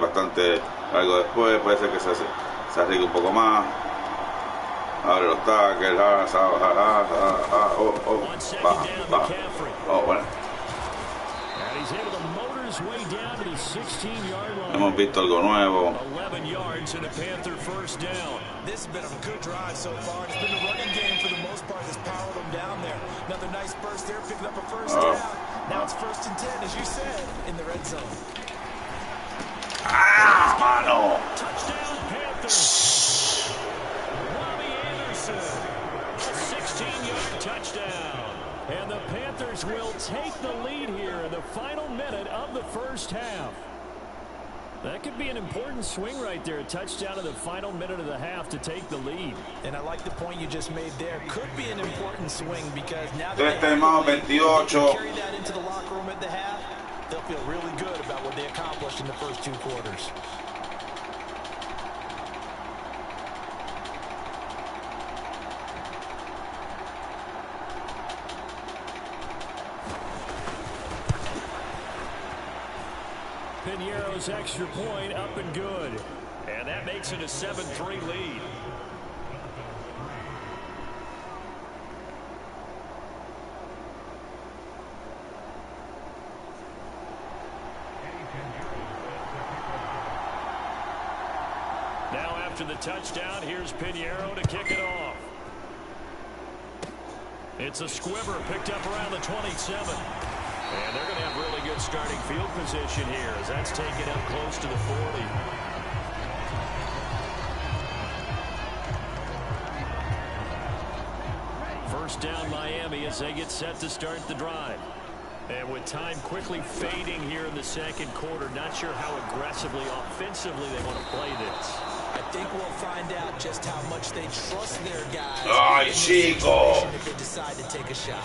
bastante largo después. Puede ser que se arriesgue un poco más. Abre los tackles, baja. Oh, bueno. Hemos visto algo nuevo. ¡Ah, mano! Touchdown. And the Panthers will take the lead here in the final minute of the first half. That could be an important swing right there. A touchdown in the final minute of the half to take the lead. And I like the point you just made there. Could be an important swing because now that they carry that into the locker room at the half, they'll feel really good about what they accomplished in the first 2 quarters. Piñeiro's extra point up and good. And that makes it a 7-3 lead. Now after the touchdown, here's Piñeiro to kick it off. It's a squibber picked up around the 27. And they're going to have really good starting field position here as that's taken up close to the 40. First down Miami as they get set to start the drive. And with time quickly fading here in the second quarter, not sure how aggressively, offensively they want to play this. I think we'll find out just how much they trust their guys. Ay, chico. If they decide to take a shot.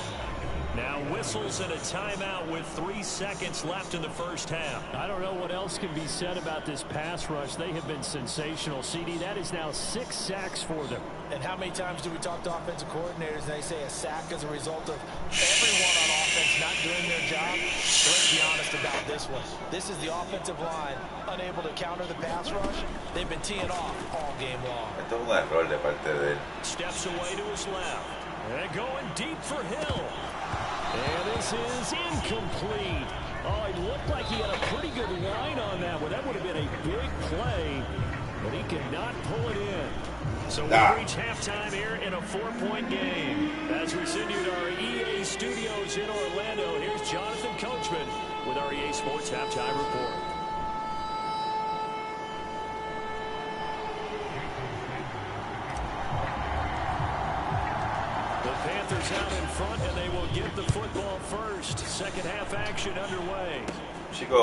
Now whistles and a timeout with 3 seconds left in the first half. I don't know what else can be said about this pass rush. They have been sensational. CD, that is now 6 sacks for them. And how many times do we talk to offensive coordinators and they say a sack as a result of everyone on offense not doing their job? So let's be honest about this one. This is the offensive line unable to counter the pass rush. They've been teeing off all game long. Esto es un error de parte de él. Steps away to his left. And going deep for Hill. And this is incomplete. Oh, it looked like he had a pretty good line on that one. That would have been a big play, but he could not pull it in. So we reach halftime here in a 4-point game. As we send you to our EA studios in Orlando, here's Jonathan Coachman with our EA Sports Halftime Report. Panthers out in front, and they will get the football first. Second half action underway.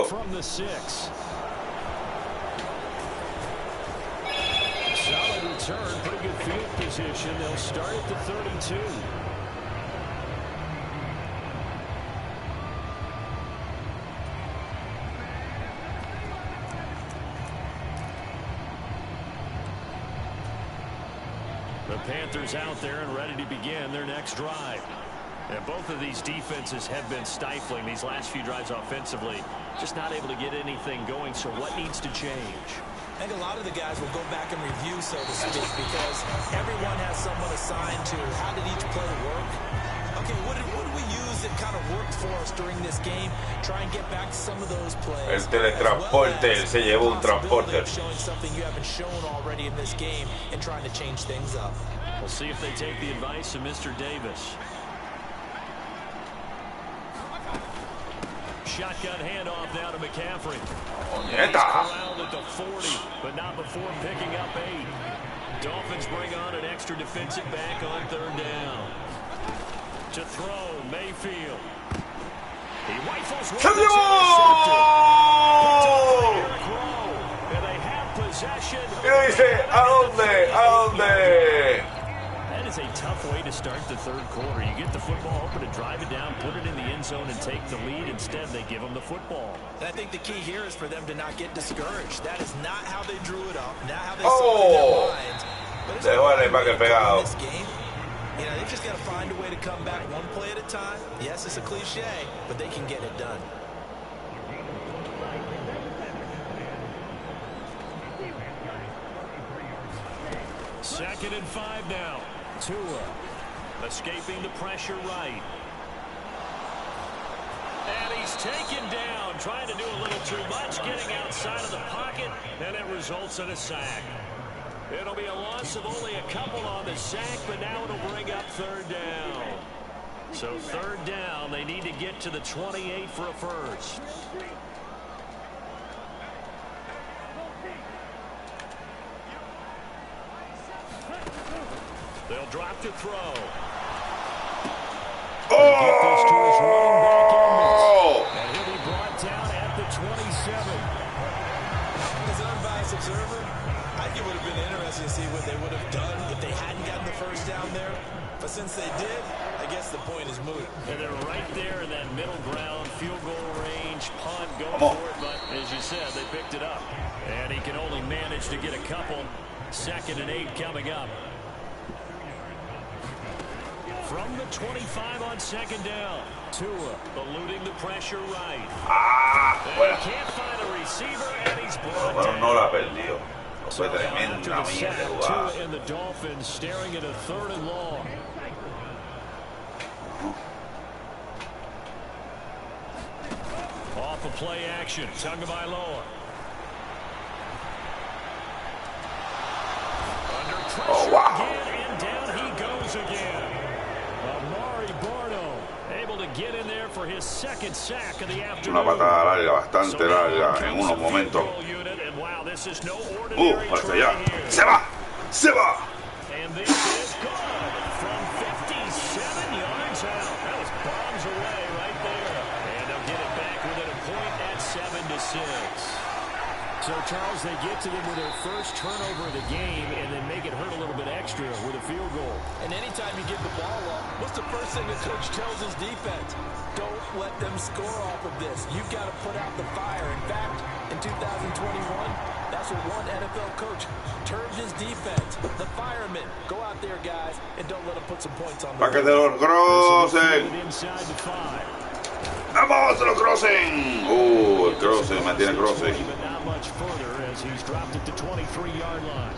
From the 6. Solid return, pretty good field position. They'll start at the 32. The Panthers out there and ready to begin their next drive. And both of these defenses have been stifling these last few drives offensively. Just not able to get anything going, so what needs to change? I think a lot of the guys will go back and review, so to speak, because everyone has someone assigned to how did each play work. Okay, what did we use that kind of worked for us during this game? Try and get back to some of those plays. El teletransporte, él se llevó un transporte. Showing something you haven't shown already in this game and trying to change things up. We'll see if they take the advice of Mr. Davis. Shotgun handoff now to McCaffrey. Corralled at the 40, but not before picking up 8. Dolphins bring on an extra defensive back on 3rd down. To throw, Mayfield. He rifles one. And they have possession. Y dice, ¿a dónde? ¿A dónde? That is a tough way to start the 3rd quarter. You get the football open and drive it down, put it in the end zone, and take the lead. Instead, they give them the football. And I think the key here is for them to not get discouraged. That is not how they drew it up, not how they saw it in their minds. But it's this game. You know, they've just got to find a way to come back one play at a time. Yes, it's a cliche, but they can get it done. 2nd and 5 now. Tua escaping the pressure right. And he's taken down, trying to do a little too much, getting outside of the pocket, and it results in a sack. It'll be a loss of only a couple on the sack, but now it'll bring up 3rd down. So 3rd down, they need to get to the 28 for a first. They'll drop to throw. Oh! And he'll be brought down at the 27. As an unbiased observer, I think it would have been interesting to see what they would have done if they hadn't gotten the first down there. But since they did, I guess the point is moot. And they're right there in that middle ground, field goal range, punt, go for it. But as you said, they picked it up. And he can only manage to get a couple. 2nd and 8 coming up. From the 25 on 2nd down. Tua eluding the pressure right. Fuera. Can't find a receiver, and he's brought Bueno, down. no la perdió. So Fue after tremenda the sack, mierda Tua jugada. and the Dolphins staring at a 3rd and long. Off of play action, Tagovailoa. Under pressure again, and down he goes again. Able to get in there for his 2nd sack of the afternoon. Una patada larga, bastante larga en unos momentos. Hasta allá. Se va. Se va. And this is good from 57 yards out. That was bombs away right there. And they'll get it back within a point at 7-6. So, Charles, they get to them with their first turnover of the game and then make it hurt a little bit extra with a field goal. And anytime you give the ball up, what's the first thing the coach tells his defense? Don't let them score off of this. You've got to put out the fire. In fact, in 2021, that's what one NFL coach termed his defense. The firemen. Go out there, guys, and don't let them put some points on the Para que te los crocen. Inside the 5. ¡Vamos, se lo crocen! El crossing, mantiene crossing. But not much further as he's dropped at the 23-yard line.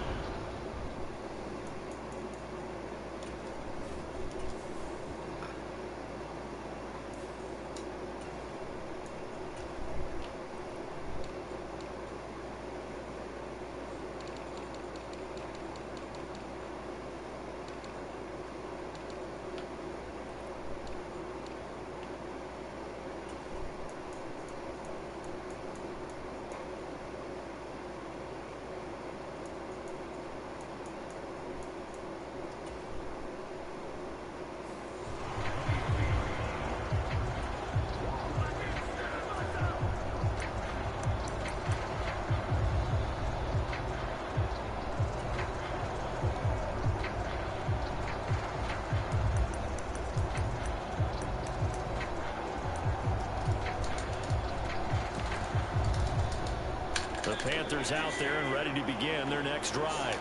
The Panthers out there and ready to begin their next drive.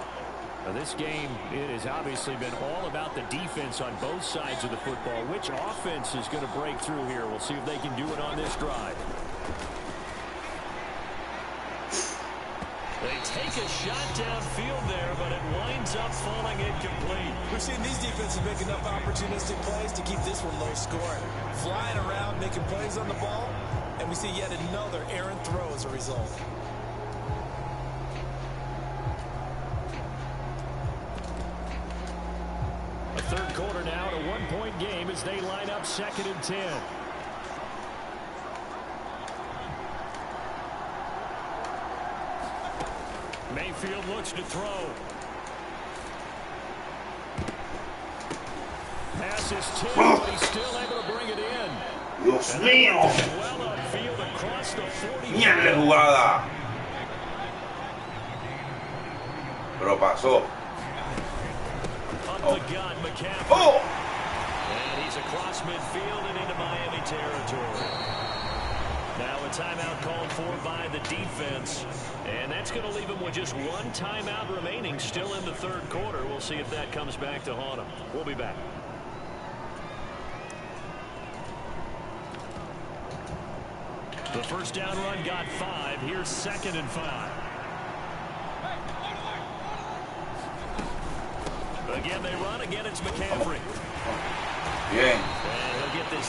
Now this game, it has obviously been all about the defense on both sides of the football. Which offense is going to break through here? We'll see if they can do it on this drive. They take a shot downfield there, but it winds up falling incomplete. We've seen these defenses make enough opportunistic plays to keep this one low scoring. Flying around, making plays on the ball, and we see yet another errant throw as a result. A third quarter now, a one-point game as they line up 2nd and 10. Mayfield looks to throw. Pass is tipped, but he's still able to bring it in. Dios mío. Well upfield across the 40. Mierda jugada. Pero pasó. Up the gun, McCaffrey. ¡Oh! And he's across midfield and into Miami territory. Now a timeout called for by the defense. And that's going to leave him with just one timeout remaining still in the third quarter. We'll see if that comes back to haunt him. We'll be back. The first down run got 5. Here's 2nd and 5. Again, they run. Again, it's McCaffrey. Bien.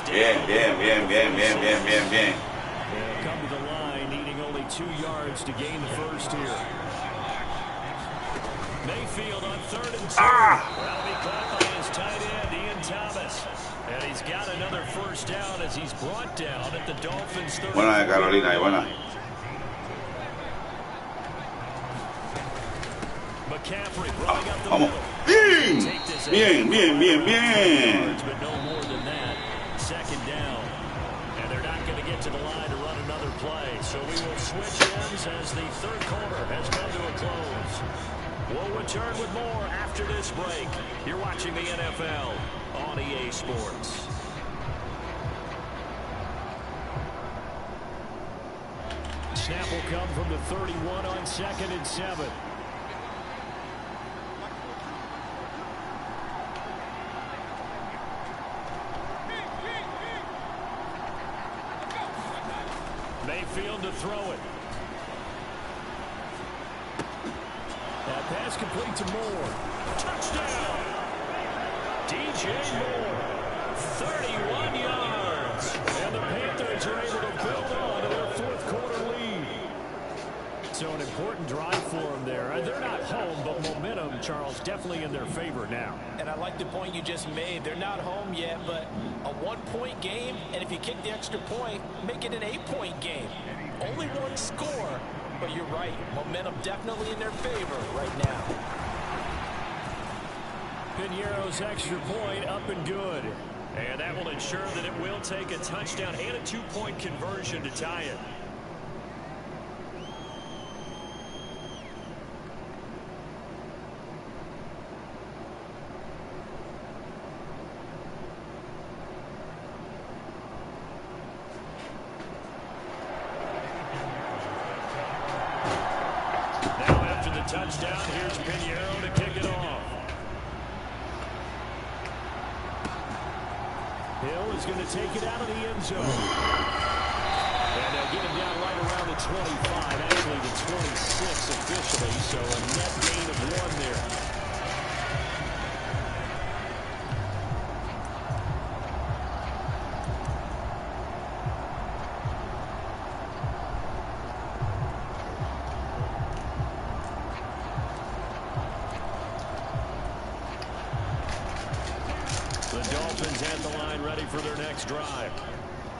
Bien. They'll come to the line, needing only 2 yards to gain the first here. Mayfield on 3rd and 2. That'll be caught by his tight end, Ian Thomas. And he's got another first down as he's brought down at the Dolphins' 30. Buena de Carolina, buena. McCaffrey running up the Vamos. Bien. But no more than that. 2nd down. And they're not going to get to the line to run another play. So we will switch ends as the 3rd quarter has come to a close. We'll return with more after this break. You're watching the NFL on EA Sports. Snap will come from the 31 on 2nd and 7. Mayfield to throw it. That pass complete to Moore. Touchdown! DJ Moore. 31 yards. And the Panthers are able to build on to their 4th quarter lead. So an important drive for them there. They're not home, but momentum, Charles, definitely in their favor now. And I like the point you just made. They're not home yet, but a 1-point game, and if you kick the extra point, make it an 8-point game. Only 1 score, but you're right. Momentum definitely in their favor right now. Piñeiro's extra point up and good. And that will ensure that it will take a touchdown and a 2-point conversion to tie it. Touchdown. Here's Piñeiro to kick it off. Hill is going to take it out of the end zone. And they'll get him down right around the 25, actually the 26 officially, so a net gain of 1 there. For their next drive.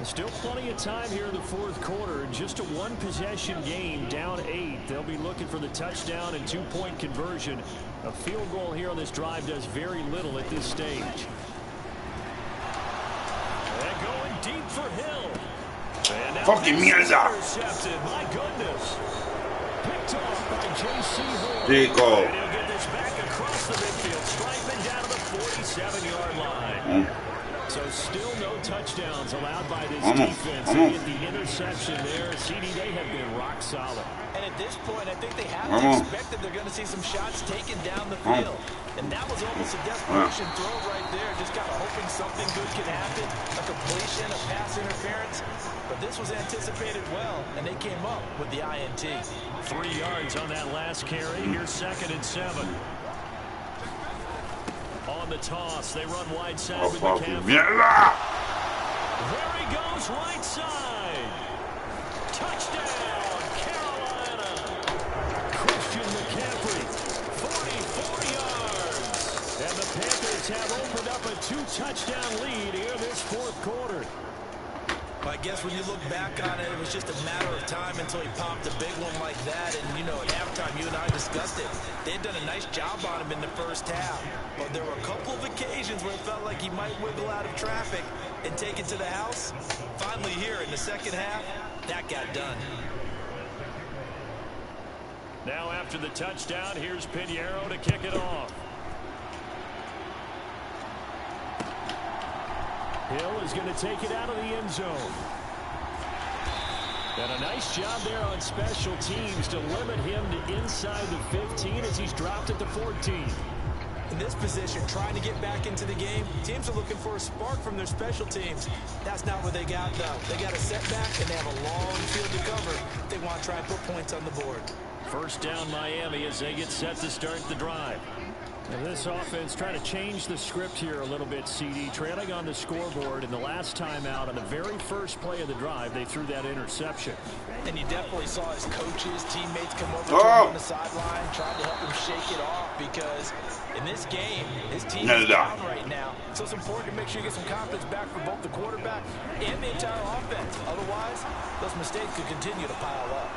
Still plenty of time here in the 4th quarter. Just a 1-possession game, down 8. They'll be looking for the touchdown and 2-point conversion. A field goal here on this drive does very little at this stage. And going deep for Hill. And now fucking mierda. Intercepted. My goodness. Picked off by J.C. Horn. Rico. And he'll get this back across the midfield. Strikeman down to the 47-yard line. So still no touchdowns allowed by this defense. They get the interception there. CD, they have been rock solid. And at this point, I think they have to expect that they're going to see some shots taken down the field. And that was almost a desperation throw right there. Just kind of hoping something good could happen. A completion, a pass interference. But this was anticipated well, and they came up with the INT. 3 yards on that last carry. Here's 2nd and 7. On the toss, they run wide side with McCaffrey. There he goes, right side. Touchdown, Carolina. Christian McCaffrey, 44 yards. And the Panthers have opened up a 2-touchdown lead here this 4th quarter. I guess when you look back on it, it was just a matter of time until he popped a big one like that. And, you know, at halftime, you and I discussed it. They had done a nice job on him in the first half. But there were a couple of occasions where it felt like he might wiggle out of traffic and take it to the house. Finally here in the second half, that got done. Now after the touchdown, here's Piñeiro to kick it off. Hill is going to take it out of the end zone. And a nice job there on special teams to limit him to inside the 15 as he's dropped at the 14. In this position, trying to get back into the game, teams are looking for a spark from their special teams. That's not what they got, though. They got a setback, and they have a long field to cover. They want to try and put points on the board. First down Miami as they get set to start the drive. And this offense trying to change the script here a little bit, CD. Trailing on the scoreboard, and the last time out on the very first play of the drive, they threw that interception. And you definitely saw his coaches, teammates come over to him on the sideline, trying to help him shake it off, because in this game, his team is down right now. So it's important to make sure you get some confidence back for both the quarterback and the entire offense. Otherwise, those mistakes could continue to pile up.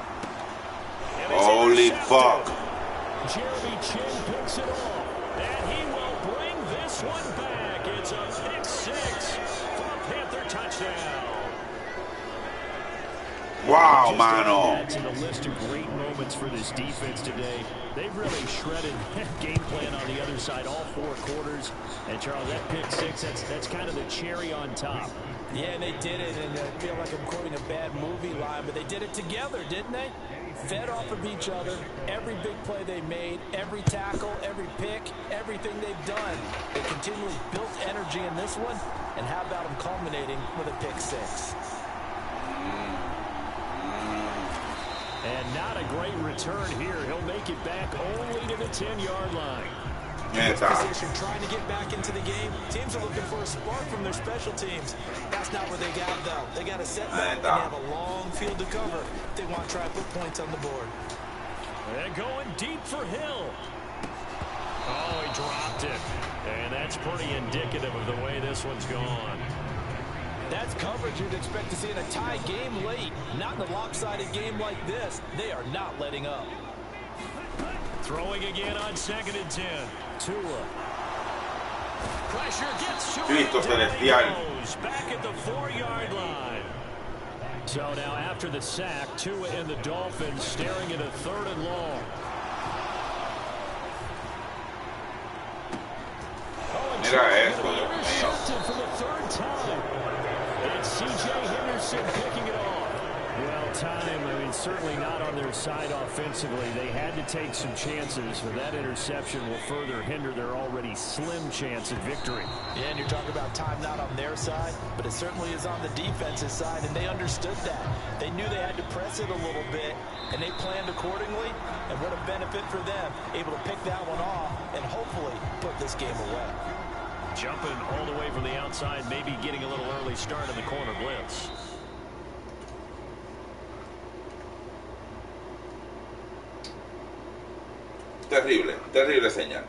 Holy fuck. Jeremy Chin picks it off. And he will bring this one back. It's a pick six for a Panther touchdown. Wow, mano. That's in the list of great moments for this defense today. They've really shredded game plan on the other side all 4 quarters. And Charles, that pick six, that's kind of the cherry on top. Yeah, and they did it, and I feel like I'm quoting a bad movie line, but they did it together, didn't they? Fed off of each other, every big play they made, every tackle, every pick, everything they've done. They continually built energy in this one, and how about them culminating with a pick six? And not a great return here. He'll make it back only to the 10-yard line. Position, trying to get back into the game. Teams are looking for a spark from their special teams. That's not what they got, though. They got a setback and they have a long field to cover. They want to try to put points on the board. They're going deep for Hill. Oh, he dropped it. And that's pretty indicative of the way this one's gone. That's coverage you'd expect to see in a tie game late. Not in a lopsided game like this. They are not letting up. Throwing again on 2nd and 10. Tua. Pressure gets to Cristo celestial. back at the 4-yard line. So now after the sack, Tua and the Dolphins staring at a 3rd and long. Mira esto, Dios mío. Intercepted for the 3rd time. It's C.J. Henderson picking it off. Well, time, I mean, certainly not on their side offensively. They had to take some chances, but that interception will further hinder their already slim chance at victory. Yeah, and you're talking about time not on their side, but it certainly is on the defensive side, and they understood that. They knew they had to press it a little bit, and they planned accordingly, and what a benefit for them, able to pick that one off and hopefully put this game away. Jumping all the way from the outside, maybe getting a little early start in the corner blitz. Terrible, terrible señal.